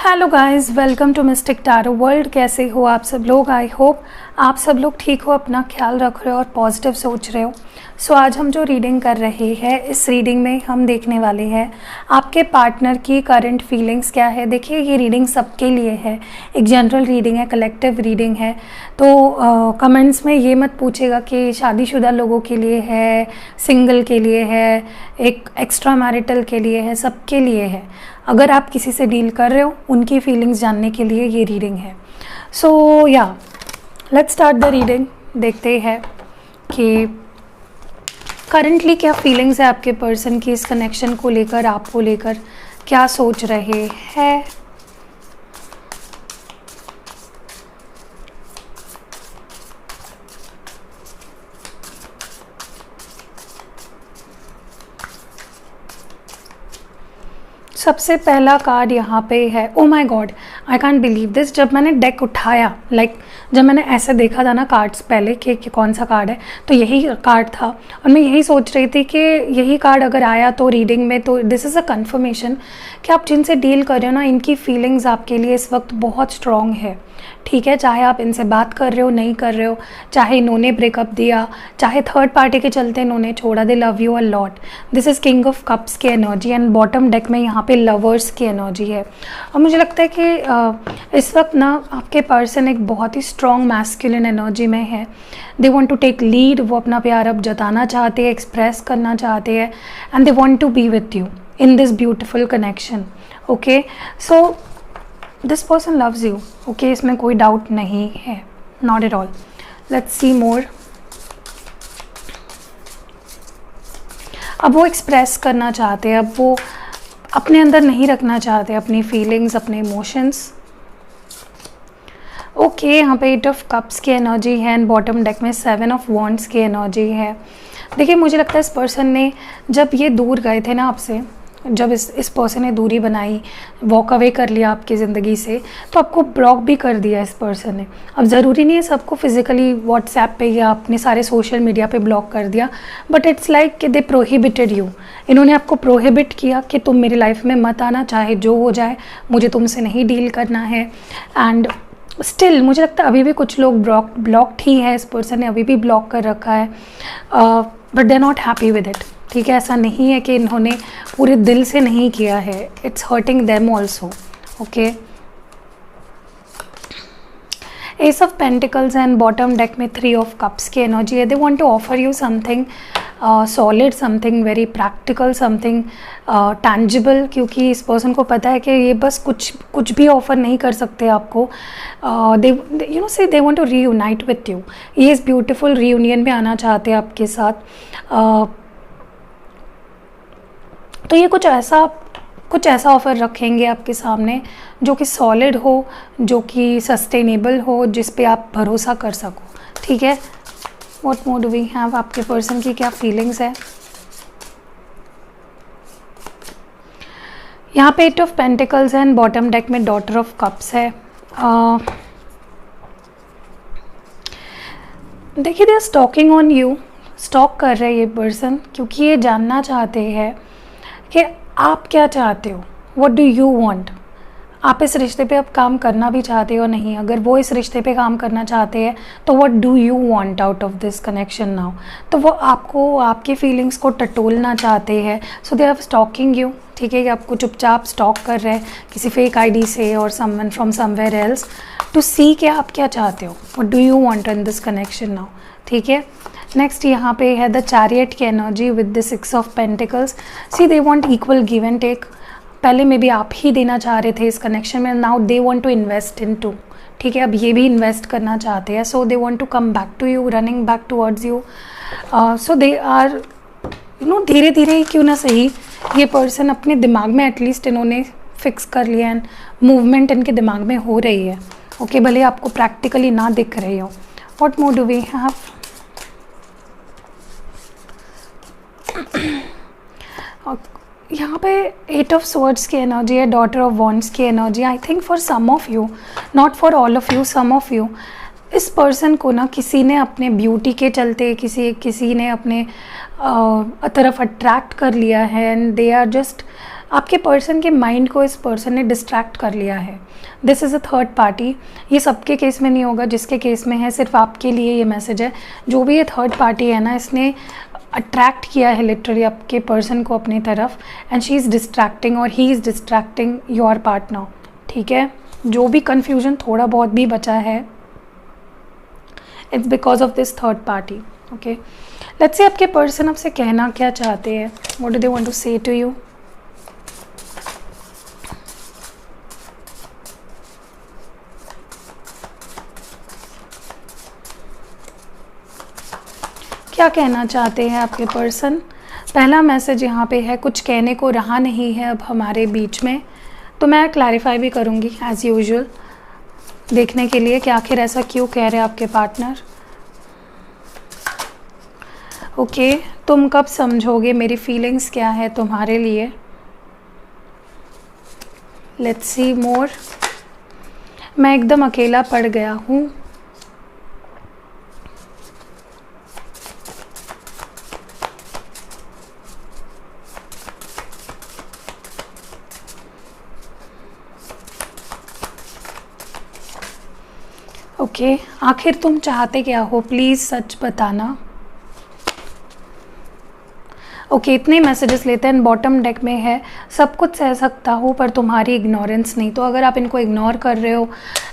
Hello guys, welcome to Mystic Tarot World. कैसे हो आप सब लोग? आई होप आप सब लोग ठीक हो, अपना ख्याल रख रहे हो और पॉजिटिव सोच रहे हो। सो आज हम जो रीडिंग कर रहे हैं, इस रीडिंग में हम देखने वाले हैं आपके पार्टनर की करंट फीलिंग्स क्या है। देखिए, ये रीडिंग सबके लिए है, एक जनरल रीडिंग है, कलेक्टिव रीडिंग है। तो कमेंट्स में ये मत पूछेगा कि शादीशुदा लोगों के लिए है, सिंगल के लिए है, एक एक्स्ट्रा मैरिटल के लिए है, सबके लिए है। अगर आप किसी से डील कर रहे हो, उनकी फीलिंग्स जानने के लिए ये रीडिंग है। सो या लेट्स स्टार्ट द रीडिंग। देखते हैं कि करंटली क्या फीलिंग्स है आपके पर्सन की, इस कनेक्शन को लेकर, आपको लेकर क्या सोच रहे हैं। सबसे पहला कार्ड यहाँ पे है, oh my god, I can't believe this. जब मैंने डेक उठाया, जब मैंने ऐसे देखा था ना कार्ड्स पहले कि कौन सा कार्ड है, तो यही कार्ड था और मैं यही सोच रही थी कि यही कार्ड अगर आया तो रीडिंग में, तो दिस इज़ अ कन्फर्मेशन कि आप जिनसे डील कर रहे हो ना, इनकी फीलिंग्स आपके लिए इस वक्त बहुत स्ट्रॉन्ग है। ठीक है, चाहे आप इनसे बात कर रहे हो, नहीं कर रहे हो, चाहे इन्होंने ब्रेकअप दिया, चाहे थर्ड पार्टी के चलते इन्होंने छोड़ा, दे love you a lot. This is king of cups की एनर्जी एंड बॉटम डेक में यहाँ पे लवर्स की एनर्जी है। और मुझे लगता है कि इस वक्त ना आपके पर्सन एक बहुत ही स्ट्रॉन्ग मैस्कुलिन एनर्जी में है। They want to take lead, वो अपना प्यार अब जताना चाहते हैं, एक्सप्रेस करना चाहते हैं, and they want to be with you in this beautiful connection. Okay, so this person loves you. Okay, इसमें कोई डाउट नहीं है, not at all. Let's see more. अब वो एक्सप्रेस करना चाहते हैं, अब वो अपने अंदर नहीं रखना चाहते अपनी फीलिंग्स, अपने इमोशंस। ओके, यहाँ पे 8 ऑफ कप्स की एनर्जी है एंड बॉटम डेक में 7 ऑफ वॉन्ड्स की एनर्जी है। देखिए, मुझे लगता है इस पर्सन ने, जब ये दूर गए थे ना आपसे, जब इस पर्सन ने दूरी बनाई, वॉक अवे कर लिया आपकी ज़िंदगी से, तो आपको ब्लॉक भी कर दिया इस पर्सन ने। अब ज़रूरी नहीं है सबको फिज़िकली व्हाट्सएप पे या अपने सारे सोशल मीडिया पे ब्लॉक कर दिया, बट इट्स लाइक कि दे प्रोहिबिटेड यू। इन्होंने आपको प्रोहिबिट किया कि तुम मेरी लाइफ में मत आना, चाहे जो हो जाए, मुझे तुमसे नहीं डील करना है। एंड स्टिल मुझे लगता है अभी भी कुछ लोग ब्लॉक्ड ही है, इस पर्सन ने अभी भी ब्लॉक कर रखा है, but they are not happy with it. ठीक है, ऐसा नहीं है कि इन्होंने पूरे दिल से नहीं किया है, it's hurting them also. Okay, ace of pentacles and bottom deck में 3 ऑफ कप्स की एनर्जी है। They want to offer you something solid, something very practical, something tangible, क्योंकि इस पर्सन को पता है कि ये बस कुछ भी ऑफर नहीं कर सकते आपको। They they want to reunite with you. ये इस ब्यूटीफुल रीयूनियन में आना चाहते हैं आपके साथ। तो ये कुछ ऐसा ऑफ़र रखेंगे आपके सामने जो कि सॉलिड हो, जो कि सस्टेनेबल हो, जिस पे आप भरोसा कर सको। ठीक है, what more do we have, आपके पर्सन की क्या फीलिंग्स है। यहाँ पे 8 of pentacles and bottom deck में डॉटर ऑफ कप्स है। देखिए, they are stalking on you, stalk कर रहे हैं ये पर्सन, क्योंकि ये जानना चाहते हैं कि आप क्या चाहते हो, व्हाट डू यू वांट। आप इस रिश्ते पे अब काम करना भी चाहते हो नहीं, अगर वो इस रिश्ते पे काम करना चाहते हैं तो what do you want out of this connection now. तो वो आपको, आपके फीलिंग्स को टटोलना चाहते हैं। So they are stocking you. ठीक है, कि आपको चुपचाप स्टॉक कर रहे हैं किसी फेक आईडी से और someone from somewhere else to see कि आप क्या चाहते हो, what do you want in this connection now. ठीक है, नेक्स्ट यहाँ पे है द चैरियट की energy with the 6 of pentacles. See they want equal give and take. पहले में भी आप ही देना चाह रहे थे इस कनेक्शन में, now they want to invest in too. ठीक है, अब ये भी इन्वेस्ट करना चाहते हैं। So they want to come back to you, running back towards you. So they are धीरे धीरे ही क्यों ना सही, ये पर्सन अपने दिमाग में एटलीस्ट इन्होंने फिक्स कर लिया एंड मूवमेंट इनके दिमाग में हो रही है। ओके, भले आपको प्रैक्टिकली ना दिख रही हो। What more do we have. यहाँ पे 8 ऑफ स्वर्ड्स की एनर्जी है, डॉटर ऑफ वॉन्ड्स की energy. I think for some of you, not for all of you, some of you, इस पर्सन को ना किसी ने अपने ब्यूटी के चलते, किसी ने अपने तरफ अट्रैक्ट कर लिया है एंड दे आर जस्ट आपके पर्सन के माइंड को इस पर्सन ने डिस्ट्रैक्ट कर लिया है। This is a third party. ये सबके केस में नहीं होगा, जिसके केस में है सिर्फ आपके लिए ये मैसेज है। जो भी ये थर्ड पार्टी है ना, इसने अट्रैक्ट किया है लिटरली आपके पर्सन को अपनी तरफ, एंड शी इज़ डिस्ट्रैक्टिंग और he is distracting your partner. ठीक है, जो भी कन्फ्यूजन थोड़ा बहुत भी बचा है, it's because of this third party. Okay, let's say आपके पर्सन आपसे कहना क्या चाहते हैं। What do they want to say to you? क्या कहना चाहते हैं आपके पर्सन? पहला मैसेज यहाँ पे है, कुछ कहने को रहा नहीं है अब हमारे बीच में। तो मैं क्लैरिफाई भी करूँगी एज़ यूजुअल, देखने के लिए कि आखिर ऐसा क्यों कह रहे हैं आपके पार्टनर। ओके, तुम कब समझोगे मेरी फीलिंग्स क्या है तुम्हारे लिए? लेट्स सी मोर। मैं एकदम अकेला पड़ गया हूँ। ओके, आखिर तुम चाहते क्या हो? प्लीज़ सच बताना। ओके, इतने मैसेजेस लेते हैं। बॉटम डेक में है, सब कुछ सह सकता हूँ पर तुम्हारी इग्नोरेंस नहीं। तो अगर आप इनको इग्नोर कर रहे हो,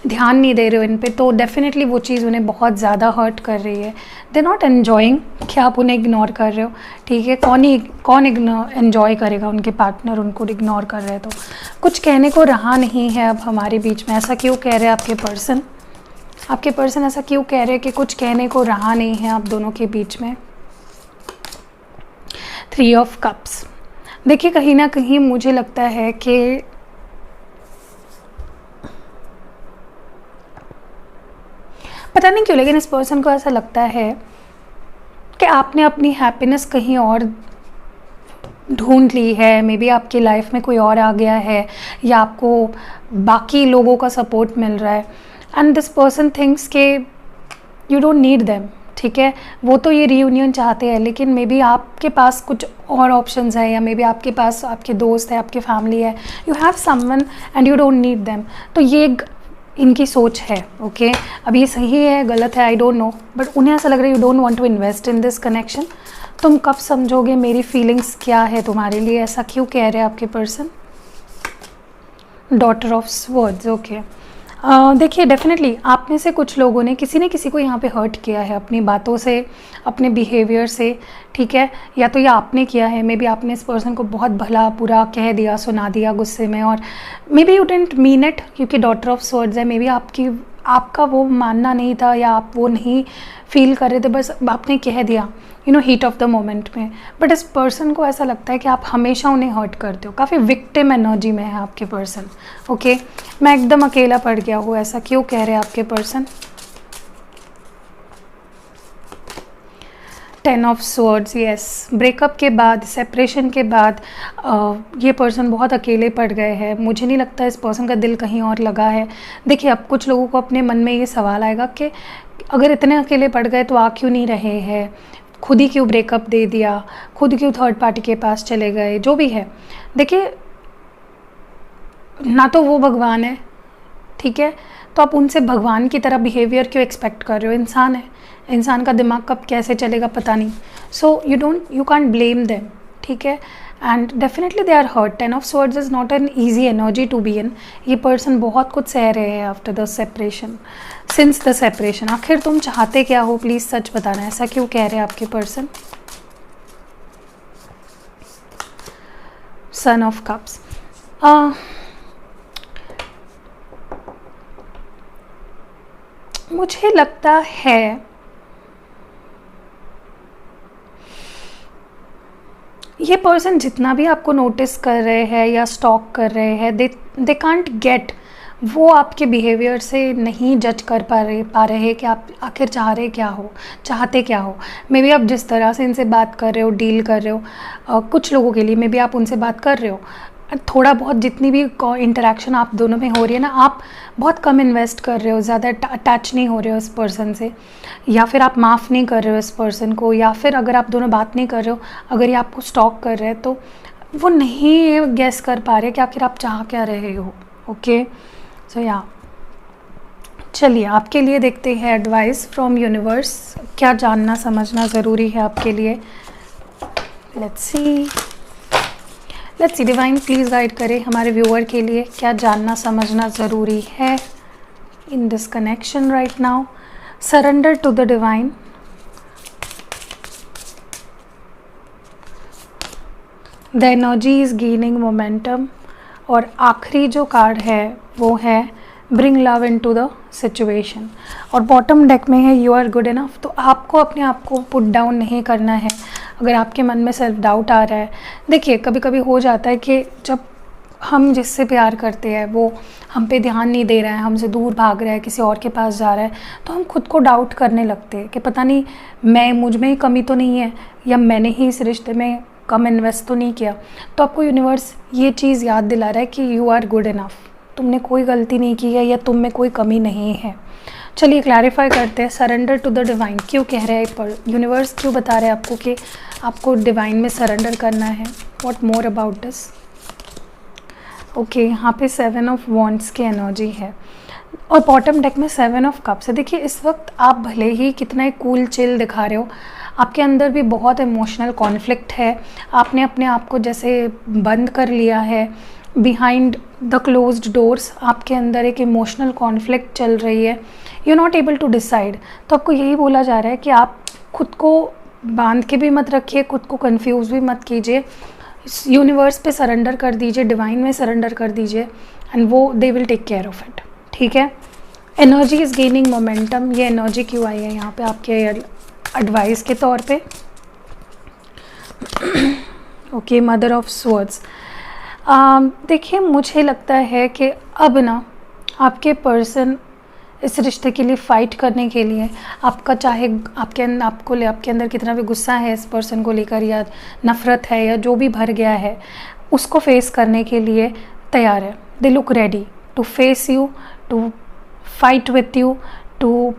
ध्यान नहीं दे रहे हो इन पे, तो डेफिनेटली वो चीज़ उन्हें बहुत ज़्यादा हर्ट कर रही है। दे नॉट एन्जॉइंग कि आप उन्हें इग्नोर कर रहे हो। ठीक है, कौन एन्जॉय करेगा? उनके पार्टनर उनको इग्नोर कर रहे हैं। तो कुछ कहने को रहा नहीं है अब हमारे बीच में, ऐसा क्यों कह रहे हैं आपके पर्सन? आपके पर्सन ऐसा क्यों कह रहे हैं कि कुछ कहने को रहा नहीं है आप दोनों के बीच में? 3 ऑफ कप्स। देखिए, कहीं ना कहीं मुझे लगता है कि पता नहीं क्यों, लेकिन इस पर्सन को ऐसा लगता है कि आपने अपनी हैप्पीनेस कहीं और ढूंढ ली है। मे बी आपकी लाइफ में कोई और आ गया है, या आपको बाकी लोगों का सपोर्ट मिल रहा है, एंड दिस पर्सन थिंक्स के यू डोंट नीड देम। ठीक है, वो तो ये रीयूनियन चाहते हैं, लेकिन मे बी आपके पास कुछ और ऑप्शंस है, या मे बी आपके पास आपके दोस्त है, आपकी फैमिली है, you have someone and you don't need them. तो ये इनकी सोच है। ओके, अब ये सही है गलत है आई डोंट नो, बट उन्हें ऐसा लग रहा है you don't want to invest in this connection. तुम कब समझोगे मेरी फीलिंग्स क्या है तुम्हारे लिए? ऐसा क्यों कह रहे हैं आपके person? Daughter of swords. Okay, देखिए, डेफिनेटली आप में से कुछ लोगों ने किसी न किसी को यहाँ पे हर्ट किया है अपनी बातों से, अपने बिहेवियर से। ठीक है, या तो ये आपने किया है, मे बी आपने इस पर्सन को बहुत भला बुरा कह दिया, सुना दिया गुस्से में, और may be you didn't mean it, क्योंकि डॉटर ऑफ स्वर्ड्स है। मे बी आपका वो मानना नहीं था, या आप वो नहीं फील कर रहे थे, बस आपने कह दिया हीट ऑफ द मोमेंट में। बट इस पर्सन को ऐसा लगता है कि आप हमेशा उन्हें हर्ट करते हो। काफ़ी विक्टिम एनर्जी में है आपके पर्सन। ओके, मैं एकदम अकेला पड़ गया हूँ, ऐसा क्यों कह रहे हैं आपके person? 10 of swords. Yes, breakup के बाद, सेपरेशन के बाद ये पर्सन बहुत अकेले पड़ गए हैं। मुझे नहीं लगता इस पर्सन का दिल कहीं और लगा है। देखिए, अब कुछ लोगों को अपने मन में ये सवाल आएगा कि अगर इतने अकेले पड़ गए तो आ क्यों नहीं रहे हैं, खुद ही क्यों ब्रेकअप दे दिया, खुद क्यों थर्ड पार्टी के पास चले गए, जो भी है। देखिए, ना तो वो भगवान है, ठीक है, तो आप उनसे भगवान की तरह बिहेवियर क्यों एक्सपेक्ट कर रहे हो? इंसान है, इंसान का दिमाग कब कैसे चलेगा पता नहीं। So you can't blame them. ठीक है, and definitely they are hurt. 10 of swords is not an easy energy to be in. ये पर्सन बहुत कुछ सह रहे हैं after the separation, since the separation. आखिर तुम चाहते क्या हो? प्लीज़ सच बताना, ऐसा क्यों कह रहे हैं आपके पर्सन? Son of cups. मुझे लगता है ये पर्सन जितना भी आपको नोटिस कर रहे हैं या स्टॉक कर रहे हैं, दे कांट गेट, वो आपके बिहेवियर से नहीं जज कर पा रहे कि आप आखिर चाहते क्या हो। मे बी आप जिस तरह से इनसे बात कर रहे हो, डील कर रहे हो, कुछ लोगों के लिए मे बी आप उनसे बात कर रहे हो, थोड़ा बहुत जितनी भी इंटरेक्शन आप दोनों में हो रही है ना, आप बहुत कम इन्वेस्ट कर रहे हो, ज़्यादा अटैच नहीं हो रहे हो इस पर्सन से, या फिर आप माफ़ नहीं कर रहे हो इस पर्सन को, या फिर अगर आप दोनों बात नहीं कर रहे हो, अगर ये आपको स्टॉक कर रहे हैं, तो वो नहीं गेस कर पा रहे कि आखिर आप चाह क्या रहे हो। ओके, सो या चलिए आपके लिए देखते हैं एडवाइस फ्रॉम यूनिवर्स, क्या जानना समझना ज़रूरी है आपके लिए। Let's see divine please guide करें हमारे व्यूअर के लिए क्या जानना समझना ज़रूरी है in this connection right now. Surrender to the divine. The energy is gaining momentum. और आखिरी जो कार्ड है वो है bring love into the situation. और बॉटम डेक में है यू आर गुड इनफ। तो आपको अपने आप को पुट डाउन नहीं करना है। अगर आपके मन में सेल्फ डाउट आ रहा है, देखिए कभी कभी हो जाता है कि जब हम जिससे प्यार करते हैं वो हम पे ध्यान नहीं दे रहा है, हमसे दूर भाग रहा है, किसी और के पास जा रहा है, तो हम खुद को डाउट करने लगते हैं कि पता नहीं मुझ में ही कमी तो नहीं है, या मैंने ही इस रिश्ते में कम इन्वेस्ट तो नहीं किया। तो आपको यूनिवर्स ये चीज़ याद दिला रहा है कि यू आर गुड इनफ, तुमने कोई गलती नहीं की है या तुम में कोई कमी नहीं है। चलिए क्लैरिफाई करते हैं। सरेंडर टू द डिवाइन क्यों कह रहे हैं पर यूनिवर्स, क्यों बता रहे हैं आपको कि आपको डिवाइन में सरेंडर करना है। What more about this. Okay, यहाँ पे 7 ऑफ वॉन्ड्स की एनर्जी है और बॉटम डेक में 7 ऑफ कप्स है। देखिए इस वक्त आप भले ही कितना ही कूल चिल दिखा रहे हो, आपके अंदर भी बहुत इमोशनल कॉन्फ्लिक्ट है। आपने अपने आप को जैसे बंद कर लिया है, बिहाइंड द क्लोज्ड डोर्स आपके अंदर एक इमोशनल कॉन्फ्लिक्ट चल रही है। You not able to decide. तो आपको यही बोला जा रहा है कि आप खुद को बांध के भी मत रखिए, खुद को कंफ्यूज भी मत कीजिए, यूनिवर्स पे सरेंडर कर दीजिए, डिवाइन में सरेंडर कर दीजिए एंड वो they will take care of it. ठीक है। Energy is gaining momentum. ये एनर्जी क्यों आई है यहाँ पे आपके एडवाइस के तौर पे। Okay, mother of swords. देखिए मुझे लगता है कि अब ना आपके पर्सन इस रिश्ते के लिए फ़ाइट करने के लिए, आपका चाहे आपके अंदर कितना भी गुस्सा है इस पर्सन को लेकर या नफ़रत है या जो भी भर गया है, उसको फेस करने के लिए तैयार है। They look ready to face you, to fight with you, to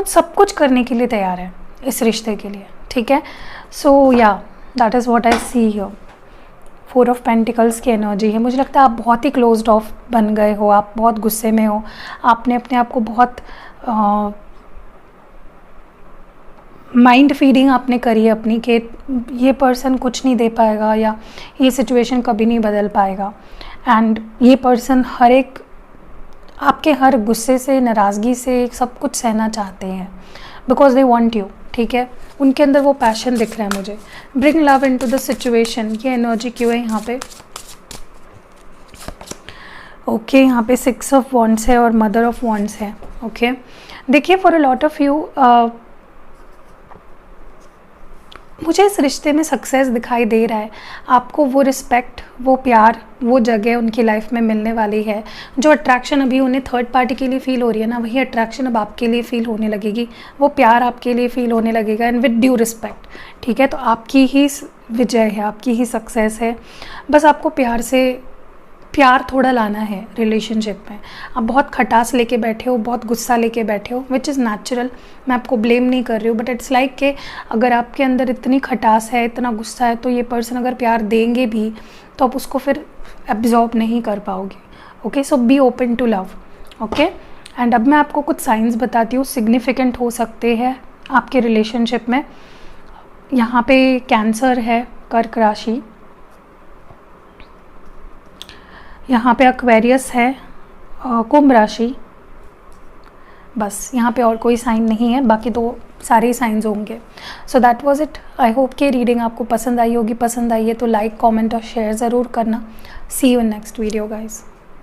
सब कुछ करने के लिए तैयार है इस रिश्ते के लिए। ठीक है। सो या that is what I see here. 4 of pentacles की एनर्जी है। मुझे लगता है आप बहुत ही क्लोज्ड ऑफ बन गए हो, आप बहुत गुस्से में हो, आपने अपने आप को बहुत माइंड फीडिंग आपने करी है अपनी कि ये पर्सन कुछ नहीं दे पाएगा या ये सिचुएशन कभी नहीं बदल पाएगा। एंड ये पर्सन आपके हर गुस्से से, नाराज़गी से सब कुछ सहना चाहते हैं बिकॉज दे वॉन्ट यू। ठीक है, उनके अंदर वो पैशन दिख रहा है मुझे। Bring love into the situation, ये एनर्जी क्यों है यहाँ पे। ओके, यहाँ पे 6 ऑफ वॉन्ड्स है और मदर ऑफ वॉन्ड्स है। ओके, देखिए for a lot of you मुझे इस रिश्ते में सक्सेस दिखाई दे रहा है। आपको वो रिस्पेक्ट, वो प्यार, वो जगह उनकी लाइफ में मिलने वाली है। जो अट्रैक्शन अभी उन्हें थर्ड पार्टी के लिए फ़ील हो रही है ना, वही अट्रैक्शन अब आपके लिए फ़ील होने लगेगी, वो प्यार आपके लिए फ़ील होने लगेगा एंड विद ड्यू रिस्पेक्ट। ठीक है, तो आपकी ही विजय है, आपकी ही सक्सेस है। बस आपको प्यार थोड़ा लाना है रिलेशनशिप में। आप बहुत खटास लेके बैठे हो, बहुत गुस्सा लेके बैठे हो, विच इज़ नेचुरल। मैं आपको ब्लेम नहीं कर रही हूँ, बट इट्स लाइक कि अगर आपके अंदर इतनी खटास है, इतना गुस्सा है, तो ये पर्सन अगर प्यार देंगे भी तो आप उसको फिर एब्जॉर्ब नहीं कर पाओगे। Okay, so be open to love. Okay, and अब मैं आपको कुछ साइंस बताती हूँ, सिग्निफिकेंट हो सकते हैं आपके रिलेशनशिप में। यहाँ पे कैंसर है, कर्क राशि, यहाँ पे एक्वेरियस है, कुंभ राशि। बस यहाँ पे और कोई साइन नहीं है, बाकी तो सारे ही साइंस होंगे। So that was it. I hope कि रीडिंग आपको पसंद आई होगी। पसंद आई है तो लाइक, कमेंट और शेयर ज़रूर करना। See you in next video guys.